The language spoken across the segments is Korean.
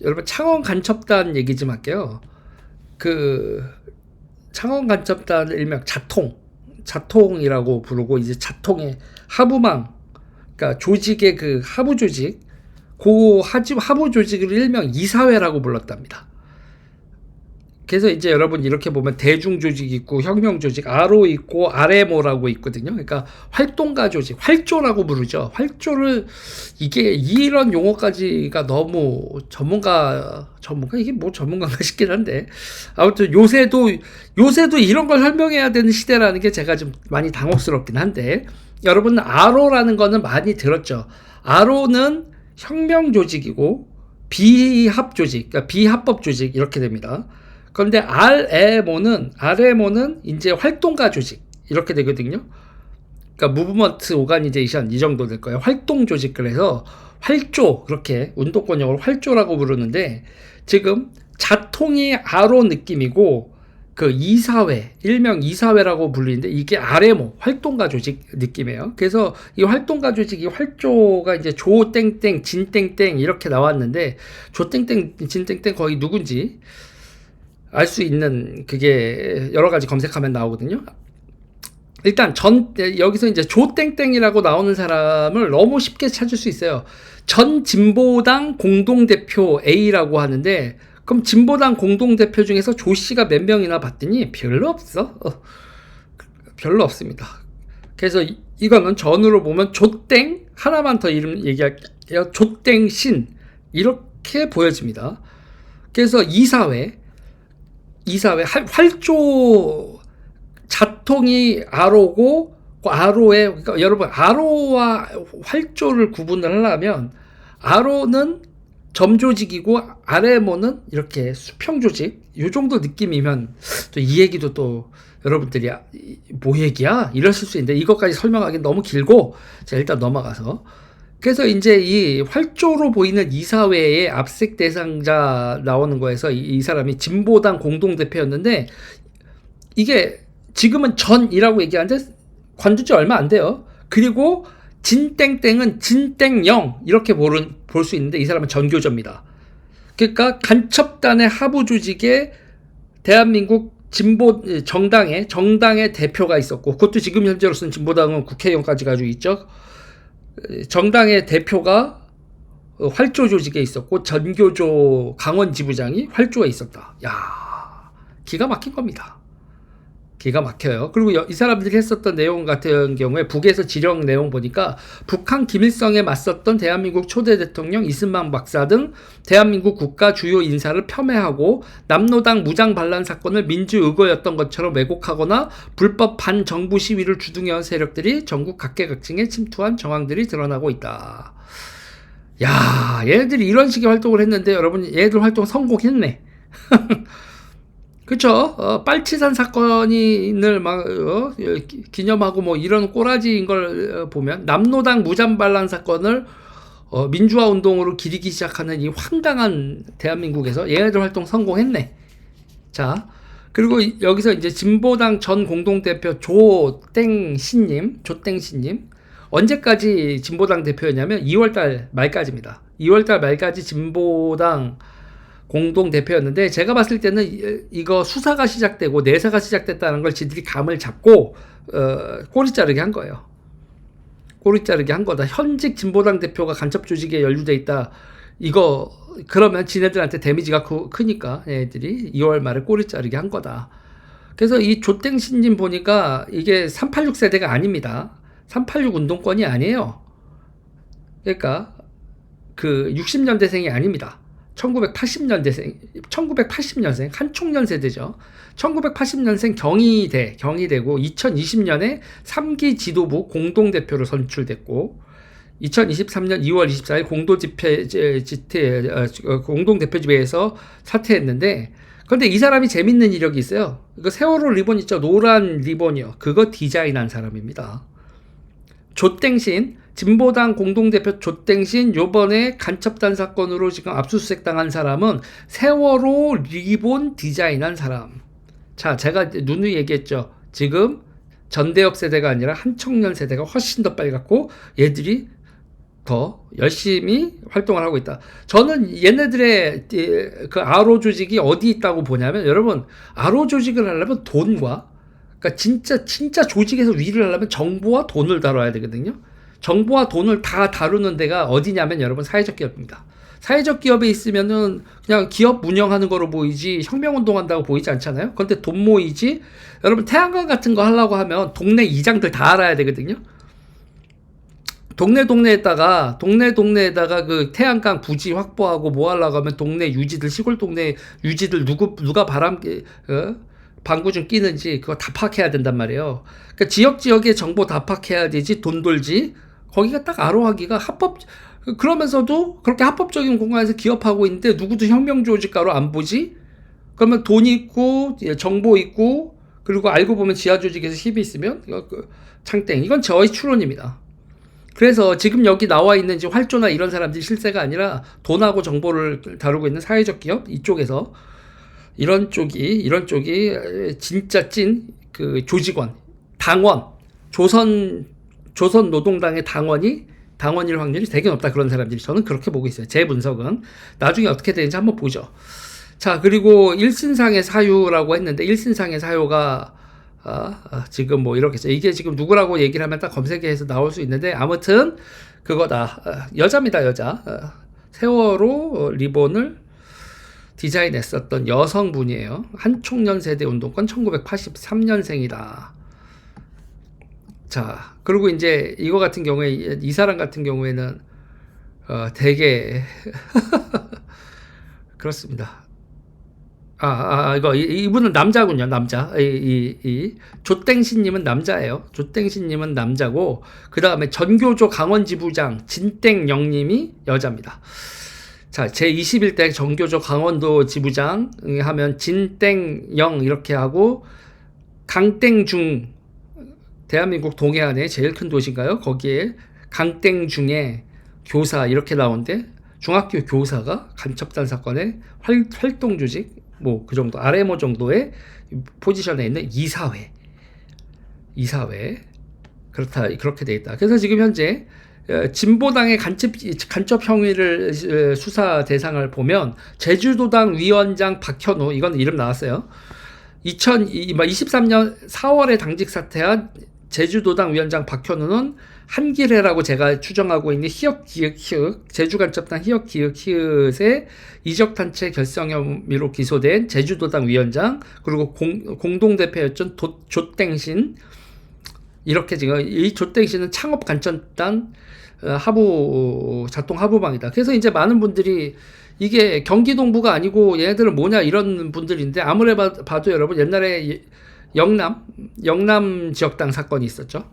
여러분 창원 간첩단 얘기 좀 할게요. 그 창원 간첩단 일명 자통이라고 부르고 이제 자통의 하부망, 그러니까 조직의 그 하부 조직, 하부 조직을 일명 이사회라고 불렀답니다. 그래서 이제 여러분 이렇게 보면 대중 조직 있고 혁명 조직, 아로 있고 RMO라고 있거든요. 그러니까 활동가 조직, 활조라고 부르죠. 활조를 이게 이런 용어까지가 너무 전문가 이게 뭐 전문가인가 싶긴 한데 아무튼 요새도 이런 걸 설명해야 되는 시대라는 게 제가 좀 많이 당혹스럽긴 한데 여러분 아로라는 거는 많이 들었죠. 아로는 혁명 조직이고 비합 조직, 그러니까 비합법 조직 이렇게 됩니다. 그런데 RMO는 이제 활동가 조직 이렇게 되거든요. 그러니까 무브먼트 오가니제이션 이 정도 될 거예요. 활동 조직. 그래서 활조, 그렇게 운동권 용어로 활조라고 부르는데 지금 자통이 RO 느낌이고 그 이사회, 일명 이사회라고 불리는데 이게 RMO, 활동가 조직 느낌이에요. 그래서 이 활동가 조직이 활조가 이제 조땡땡, 진땡땡 이렇게 나왔는데 조땡땡, 진땡땡 거의 누군지 알 수 있는 그게 여러 가지 검색하면 나오거든요. 일단 여기서 이제 조땡땡이라고 나오는 사람을 너무 쉽게 찾을 수 있어요. 전 진보당 공동대표 A라고 하는데 그럼 진보당 공동대표 중에서 조 씨가 몇 명이나 봤더니 별로 없어. 별로 없습니다. 그래서 이거는 전으로 보면 조땡 하나만 더 이름 얘기할게요. 조땡신 이렇게 보여집니다. 그래서 이사회 활조 자통이 아로고 아로에 그러니까 여러분 아로와 활조를 구분을 하려면 아로는 점조직이고 RMO는 이렇게 수평조직 이 정도 느낌이면 또 이 얘기도 또 여러분들이 뭐 얘기야 이러실 수 있는데 이것까지 설명하기 너무 길고 자 일단 넘어가서 그래서 이제 이 활조로 보이는 이사회의 압색 대상자 나오는 거에서 이 사람이 진보당 공동대표였는데 이게 지금은 전이라고 얘기하는데 관둔지 얼마 안 돼요. 그리고 진땡땡은 진땡영 이렇게 볼 수 있는데 이 사람은 전교조입니다. 그러니까 간첩단의 하부 조직에 대한민국 정당의 대표가 있었고 그것도 지금 현재로서는 진보당은 국회의원까지 가지고 있죠. 정당의 대표가 활조 조직에 있었고 전교조 강원 지부장이 활조에 있었다. 야, 기가 막힌 겁니다. 기가 막혀요. 그리고 이 사람들이 했었던 내용 같은 경우에 북에서 지령 내용 보니까 북한 김일성에 맞섰던 대한민국 초대 대통령 이승만 박사 등 대한민국 국가 주요 인사를 폄훼하고 남노당 무장 반란 사건을 민주의거였던 것처럼 왜곡하거나 불법 반정부 시위를 주둔해온 세력들이 전국 각계각층에 침투한 정황들이 드러나고 있다. 야, 얘네들이 이런 식의 활동을 했는데 여러분 얘네들 활동 성공했네. 그쵸? 빨치산 사건을 기념하고 뭐 이런 꼬라지인 걸 보면 남노당 무장반란 사건을 민주화 운동으로 기리기 시작하는 이 황당한 대한민국에서 얘네들 활동 성공했네. 자, 그리고 여기서 이제 진보당 전 공동대표 조땡신님 언제까지 진보당 대표였냐면 2월달 말까지입니다. 2월달 말까지 진보당 공동 대표였는데 제가 봤을 때는 이거 수사가 시작되고 내사가 시작됐다는 걸 지들이 감을 잡고 꼬리 자르게 한 거예요. 꼬리 자르게 한 거다. 현직 진보당 대표가 간첩 조직에 연루돼 있다. 이거 그러면 지네들한테 데미지가 크니까 얘들이 2월 말에 꼬리 자르게 한 거다. 그래서 이 조땡신님 보니까 이게 386 세대가 아닙니다. 386 운동권이 아니에요. 그러니까 그 60년대생이 아닙니다. 1980년생 한총년 세대죠. 1980년생 경희대고 2020년에 3기 지도부 공동대표로 선출됐고 2023년 2월 24일 공동대표집회에서 사퇴했는데 그런데 이 사람이 재밌는 이력이 있어요. 이거 세월호 리본 있죠. 노란 리본이요. 그거 디자인한 사람입니다. 조땡신 진보당 공동대표 조땡신 요번에 간첩단 사건으로 지금 압수수색 당한 사람은 세월호 리본 디자인한 사람. 자, 제가 누누이 얘기했죠. 지금 전대협 세대가 아니라 한청년 세대가 훨씬 더 빨갛고 얘들이 더 열심히 활동을 하고 있다. 저는 얘네들의 그 아로 조직이 어디 있다고 보냐면, 여러분, 아로 조직을 하려면 돈과, 그러니까 진짜 조직에서 위를 하려면 정보와 돈을 다뤄야 되거든요. 정보와 돈을 다 다루는 데가 어디냐면, 여러분, 사회적 기업입니다. 사회적 기업에 있으면은 그냥 기업 운영하는 거로 보이지 혁명운동 한다고 보이지 않잖아요. 그런데 돈 모이지. 여러분, 태양광 같은 거 하려고 하면 동네 이장들 다 알아야 되거든요. 동네에다가 그 태양광 부지 확보하고 뭐 하려고 하면 동네 유지들, 시골 동네 유지들 누가 방구 좀 끼는지 그거 다 파악해야 된단 말이에요. 그러니까 지역의 정보 다 파악해야 되지, 돈 돌지. 거기가 딱 아로하기가 그러면서도 그렇게 합법적인 공간에서 기업하고 있는데 누구도 혁명 조직가로 안 보지? 그러면 돈이 있고, 정보 있고, 그리고 알고 보면 지하 조직에서 힘이 있으면, 창땡. 이건 저의 추론입니다. 그래서 지금 여기 나와 있는 활조나 이런 사람들이 실세가 아니라 돈하고 정보를 다루고 있는 사회적 기업 이쪽에서 이런 쪽이 진짜 찐 그 조직원, 당원, 조선 노동당의 당원일 확률이 되게 높다. 그런 사람들이. 저는 그렇게 보고 있어요. 제 분석은. 나중에 어떻게 되는지 한번 보죠. 자, 그리고 일신상의 사유라고 했는데, 일신상의 사유가 지금 뭐 이렇게 이게 지금 누구라고 얘기를 하면 딱 검색해서 나올 수 있는데, 아무튼 그거다. 여자입니다. 여자. 세월호 리본을 디자인했었던 여성분이에요. 한총련 세대 운동권 1983년생이다. 자, 그리고 이제 이거 같은 경우에, 이 사람 같은 경우에는 되게 그렇습니다. 이분은 남자군요. 남자. 조땡신님은 남자예요. 조땡신님은 남자고, 그 다음에 전교조 강원지부장 진땡영님이 여자입니다. 자, 제21대 전교조 강원도 지부장 하면 진땡영 이렇게 하고, 강땡중, 대한민국 동해안의 제일 큰 도시인가요? 거기에 강땡중에 교사 이렇게 나오는데, 중학교 교사가 간첩단 사건의 활동 조직, 뭐 그 정도, RMO 정도의 포지션에 있는 이사회 그렇게 돼 있다. 그래서 지금 현재 진보당의 간첩 혐의를 수사 대상을 보면, 제주도당 위원장 박현우, 이건 이름 나왔어요. 2023년 4월에 당직 사퇴한 제주도당 위원장 박현우는 한길해라고 제가 추정하고 있는 히읗 제주간첩단 히읗의 이적단체 결성 혐의로 기소된 제주도당 위원장, 그리고 공동대표였던 조땡신, 이렇게 지금 이 조땡신은 창업간첩단 자통 하부방이다. 그래서 이제 많은 분들이 이게 경기 동부가 아니고 얘네들은 뭐냐 이런 분들인데, 아무리 봐도 여러분, 옛날에 영남 지역당 사건이 있었죠.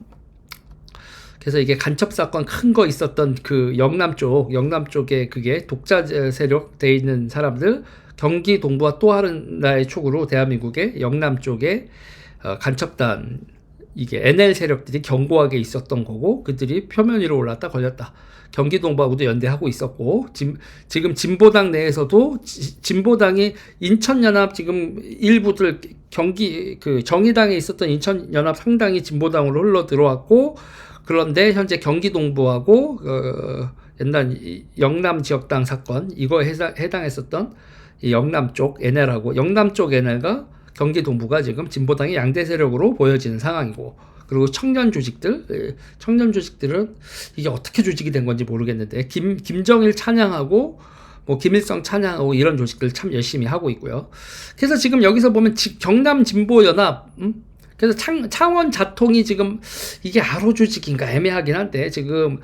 그래서 이게 간첩 사건 큰 거 있었던 그 영남 쪽에 그게 독자 세력 돼 있는 사람들, 경기 동부와 또 하나의 축으로 대한민국의 영남 쪽에 간첩단, 이게 NL 세력들이 견고하게 있었던 거고, 그들이 표면 위로 올랐다 걸렸다. 경기 동부하고도 연대하고 있었고, 지금 진보당 내에서도 진보당이 인천연합 지금 일부들 정의당에 있었던 인천연합 상당히 진보당으로 흘러 들어왔고, 그런데 현재 경기 동부하고 옛날 영남 지역당 사건 이거에 해당했었던 이 영남 쪽 NL하고 영남 쪽 NL과 경기 동부가 지금 진보당의 양대 세력으로 보여지는 상황이고, 그리고 청년 조직들은 이게 어떻게 조직이 된 건지 모르겠는데, 김정일 찬양하고 뭐 김일성 찬양하고 이런 조직들 참 열심히 하고 있고요. 그래서 지금 여기서 보면 경남 진보 연합, 그래서 창원 자통이 지금 이게 아로 조직인가 애매하긴 한데, 지금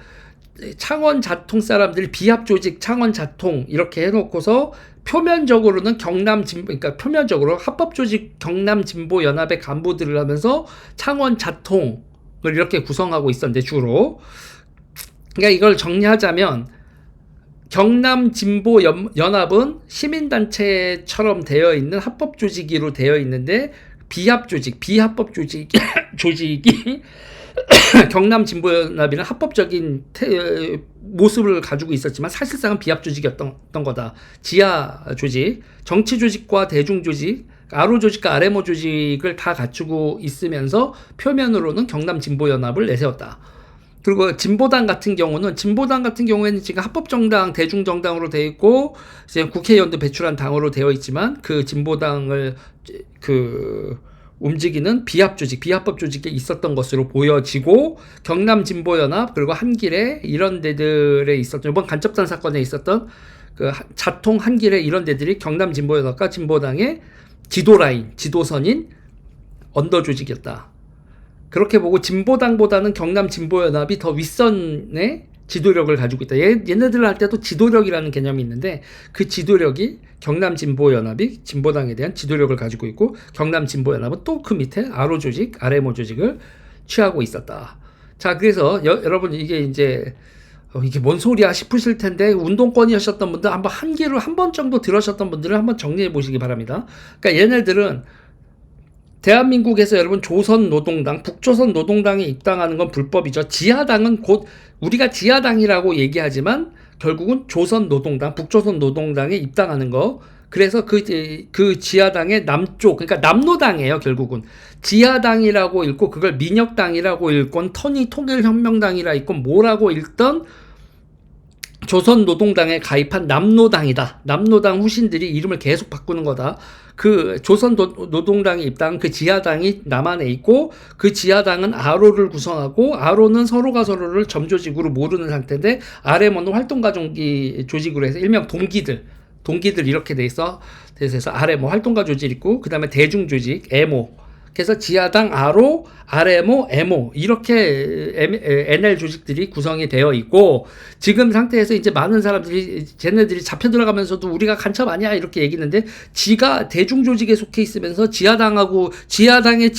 창원 자통 사람들이 비합 조직 창원 자통 이렇게 해놓고서 표면적으로는 그러니까 표면적으로 합법 조직 경남 진보 연합의 간부들을 하면서 창원 자통을 이렇게 구성하고 있었는데, 주로. 그러니까 이걸 정리하자면, 경남 진보 연합은 시민단체처럼 되어 있는 합법 조직으로 되어 있는데, 비합법 조직이 경남 진보연합이는 합법적인 모습을 가지고 있었지만 사실상은 비합 조직이었던 거다. 지하 조직, 정치 조직과 대중 조직, 아로 조직과 RMO 조직을 다 갖추고 있으면서 표면으로는 경남 진보연합을 내세웠다. 그리고 진보당 같은 경우에는 지금 합법정당, 대중정당으로 되어 있고, 이제 국회의원도 배출한 당으로 되어 있지만, 그 진보당을, 움직이는 비합법 조직에 있었던 것으로 보여지고, 경남진보연합, 그리고 한길에 이런 데들에 있었던, 이번 간첩단 사건에 있었던 자통 한길에 이런 데들이 경남진보연합과 진보당의 지도선인 언더 조직이었다. 그렇게 보고 진보당보다는 경남진보연합이 더 윗선의 지도력을 가지고 있다. 얘네들 할 때도 지도력이라는 개념이 있는데 그 지도력이 경남진보연합이 진보당에 대한 지도력을 가지고 있고 경남진보연합은 또 그 밑에 아로 조직, RMO 조직을 취하고 있었다. 자, 그래서 여러분 이게 이제 이게 뭔 소리야 싶으실 텐데 운동권이셨던 분들 한번 한기로 한 번 정도 들으셨던 분들은 한번 정리해 보시기 바랍니다. 그러니까 얘네들은 대한민국에서 여러분 조선노동당, 북조선노동당에 입당하는 건 불법이죠. 지하당은 곧 우리가 지하당이라고 얘기하지만 결국은 조선노동당, 북조선노동당에 입당하는 거. 그래서 그 지하당의 남쪽, 그러니까 남노당이에요. 결국은 지하당이라고 읽고 그걸 민혁당이라고 읽건 통일혁명당이라 읽건 뭐라고 읽던 조선노동당에 가입한 남노당이다. 남노당 후신들이 이름을 계속 바꾸는 거다. 그 조선노동당에 입당한 그 지하당이 남한에 있고 그 지하당은 아로를 구성하고 아로는 서로가 서로를 점조직으로 모르는 상태인데 RMO는 활동가종기 조직으로 해서 일명 동기들 이렇게 돼 있어. 그래서 RMO 활동가 조직 있고 그 다음에 대중조직 MO. 그래서 지하당, 아로, RMO, MO 이렇게 NL 조직들이 구성이 되어 있고 지금 상태에서 이제 많은 사람들이 쟤네들이 잡혀 들어가면서도 우리가 간첩 아니야 이렇게 얘기했는데 지가 대중조직에 속해 있으면서 지하당의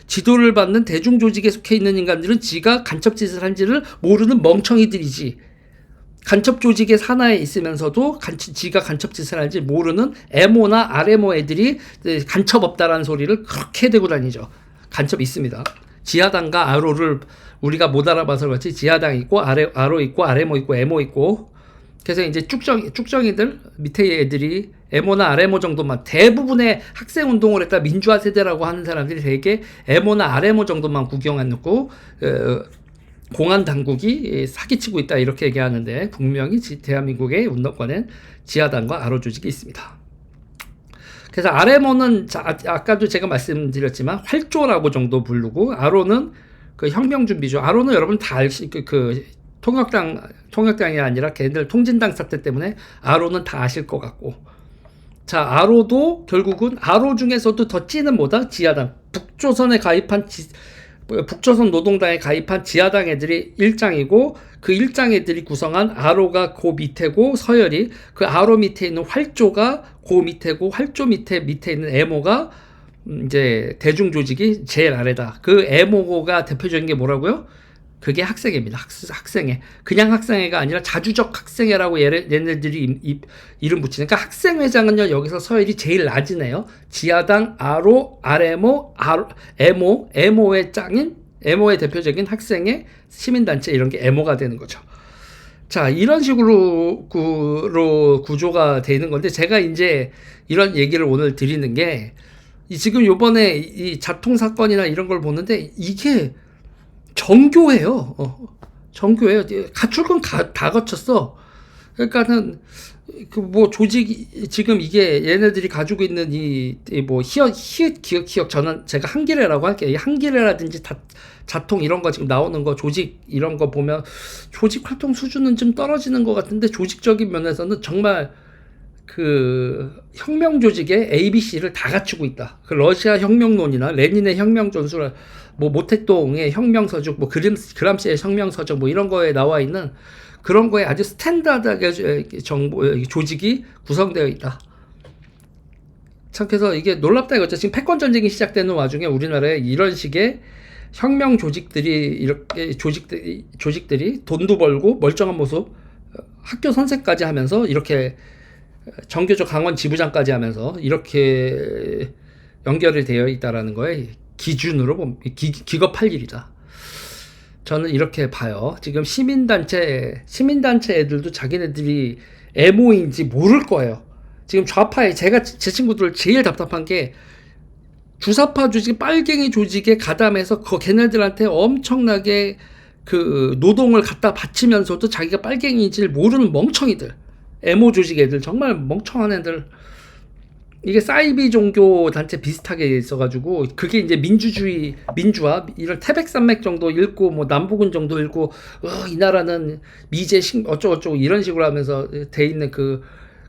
지도를 받는 대중조직에 속해 있는 인간들은 지가 간첩 짓을 한지를 모르는 멍청이들이지. 간첩 조직의 산하에 있으면서도 지가 간첩 짓을 하는지 모르는 MO나 RMO 애들이 간첩 없다라는 소리를 그렇게 대고 다니죠. 간첩 있습니다. 지하당과 아로를 우리가 못 알아봐서 그렇지 지하당 있고 아로 있고 RMO 있고 MO 있고 그래서 이제 쭉정이들 밑에 애들이 MO나 RMO 정도만 대부분의 학생 운동을 했다 민주화 세대라고 하는 사람들이 되게 MO나 RMO 정도만 구경해 놓고 공안 당국이 사기치고 있다 이렇게 얘기하는데 분명히 대한민국의 운동권엔 지하당과 아로 조직이 있습니다. 그래서 RMO는 아까도 제가 말씀드렸지만 활조라고 정도 부르고 아로는 그 혁명준비조. 아로는 여러분 다 알시 그 통역당이 아니라 걔네들 통진당 사태 때문에 아로는 다 아실 것 같고. 자, 아로도 결국은 아로 중에서도 더 찌는 뭐다? 지하당. 북조선 노동당에 가입한 지하당 애들이 일장이고 그 일장 애들이 구성한 아로가 그 밑에고 서열이 그 아로 밑에 있는 활조가 그 밑에고 활조 밑에 있는 MO가 이제 대중조직이 제일 아래다. 그 MO가 대표적인 게 뭐라고요? 그게 학생회입니다. 학생회. 그냥 학생회가 아니라 자주적 학생회라고 얘네들이 이름 붙이는. 그러니까 학생회장은요, 여기서 서열이 제일 낮으네요. 지하당, 아로, RMO, MO의 짱인, MO의 대표적인 학생회, 시민단체 이런 게 MO가 되는 거죠. 자, 이런 식으로 구조가 되는 건데, 제가 이제 이런 얘기를 오늘 드리는 게, 지금 요번에 이 자통 사건이나 이런 걸 보는데, 이게 정교해요. 정교해요. 갖출 건 다 거쳤어. 그러니까는 조직 지금 이게 얘네들이 가지고 있는 히읗 기억 저는 제가 한기레라고 할게요. 이 한기레라든지 자통 이런 거 지금 나오는 거 조직 이런 거 보면 조직 활동 수준은 좀 떨어지는 것 같은데 조직적인 면에서는 정말 그 혁명 조직의 ABC를 다 갖추고 있다. 그 러시아 혁명론이나 레닌의 혁명 전술, 모택동의 혁명 서적, 그람시의 혁명 서적, 이런 거에 나와 있는 그런 거에 아주 스탠다드하게 조직이 구성되어 있다. 참 그래서 이게 놀랍다 이거죠. 지금 패권 전쟁이 시작되는 와중에 우리나라에 이런 식의 혁명 조직들이 돈도 벌고 멀쩡한 모습, 학교 선생까지 하면서 이렇게 정교조 강원 지부장까지 하면서 이렇게 연결이 되어 있다라는 거에 기준으로 보면 기겁할 일이다. 저는 이렇게 봐요. 지금 시민단체 애들도 자기네들이 MO인지 모를 거예요. 지금 좌파에 제 친구들 제일 답답한 게 주사파 조직, 빨갱이 조직에 가담해서 걔네들한테 엄청나게 그 노동을 갖다 바치면서도 자기가 빨갱이인지를 모르는 멍청이들, 에모 조직 애들, 정말 멍청한 애들. 이게 사이비 종교 단체 비슷하게 있어가지고 그게 이제 민주화 이런 태백산맥 정도 읽고 뭐 남부군 정도 읽고 이 나라는 미제 어쩌고저쩌고 이런 식으로 하면서 돼 있는 그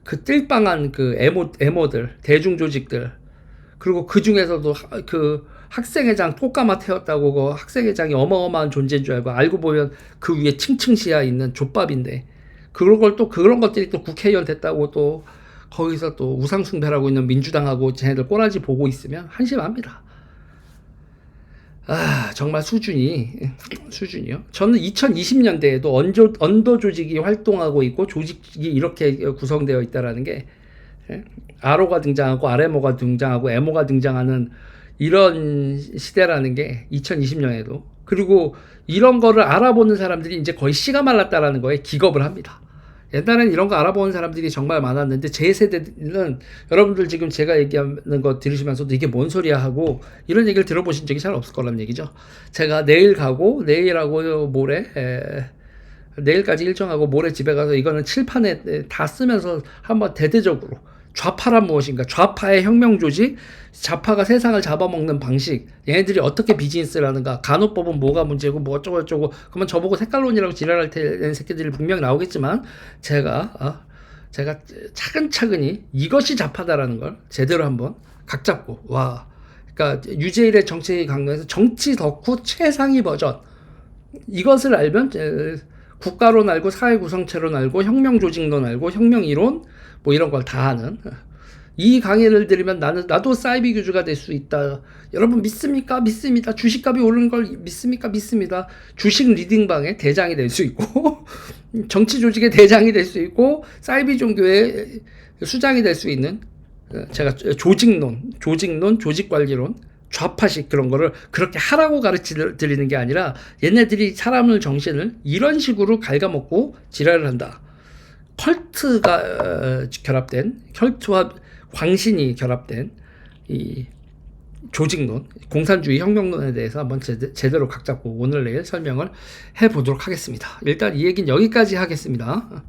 띨빵한 그 에모들 대중 조직들. 그리고 그 중에서도 그 학생회장 똑까마 태웠다고 그 학생회장이 어마어마한 존재인 줄 알고 보면 그 위에 층층시야 있는 족밥인데 그런 것들이 또 국회의원 됐다고 또 거기서 또 우상숭배하고 있는 민주당하고 쟤네들 꼬라지 보고 있으면 한심합니다. 정말 수준이요. 저는 2020년대에도 언더 조직이 활동하고 있고 조직이 이렇게 구성되어 있다라는 게 아로가 등장하고 아레모가 등장하고 에모가 등장하는 이런 시대라는 게 2020년에도 그리고 이런 거를 알아보는 사람들이 이제 거의 씨가 말랐다라는 거에 기겁을 합니다. 옛날엔 이런 거 알아보는 사람들이 정말 많았는데 제 세대는 여러분들 지금 제가 얘기하는 거 들으시면서도 이게 뭔 소리야 하고 이런 얘기를 들어보신 적이 잘 없을 거란 얘기죠. 제가 내일하고 모레 내일까지 일정하고 모레 집에 가서 이거는 칠판에 다 쓰면서 한번 대대적으로 좌파란 무엇인가, 좌파의 혁명 조직, 좌파가 세상을 잡아먹는 방식, 얘네들이 어떻게 비즈니스를 하는가, 간호법은 뭐가 문제고 뭐 어쩌고 그러면 저보고 색깔론이라고 지랄할 때는 새끼들이 분명 나오겠지만 제가 차근차근히 이것이 좌파다라는 걸 제대로 한번 각 잡고 그러니까 유재일의 정치 강론에서 정치 덕후 최상위 버전 이것을 알면 국가론 알고 사회 구성체론 알고 혁명 조직론 알고 혁명 이론 뭐 이런 걸 다 하는 이 강의를 들으면 나도 사이비 교주가 될 수 있다. 여러분 믿습니까? 믿습니다. 주식값이 오르는 걸 믿습니까? 믿습니다. 주식 리딩방의 대장이 될 수 있고 정치 조직의 대장이 될 수 있고 사이비 종교의 수장이 될 수 있는 제가 조직론, 조직관리론 좌파식 그런 거를 그렇게 하라고 가르쳐 드리는 게 아니라 얘네들이 사람을 정신을 이런 식으로 갉아먹고 지랄을 한다. 컬트가 결합된 컬트와 광신이 결합된 이 조직론, 공산주의 혁명론에 대해서 한번 제대로 각 잡고 오늘 내일 설명을 해보도록 하겠습니다. 일단 이 얘기는 여기까지 하겠습니다.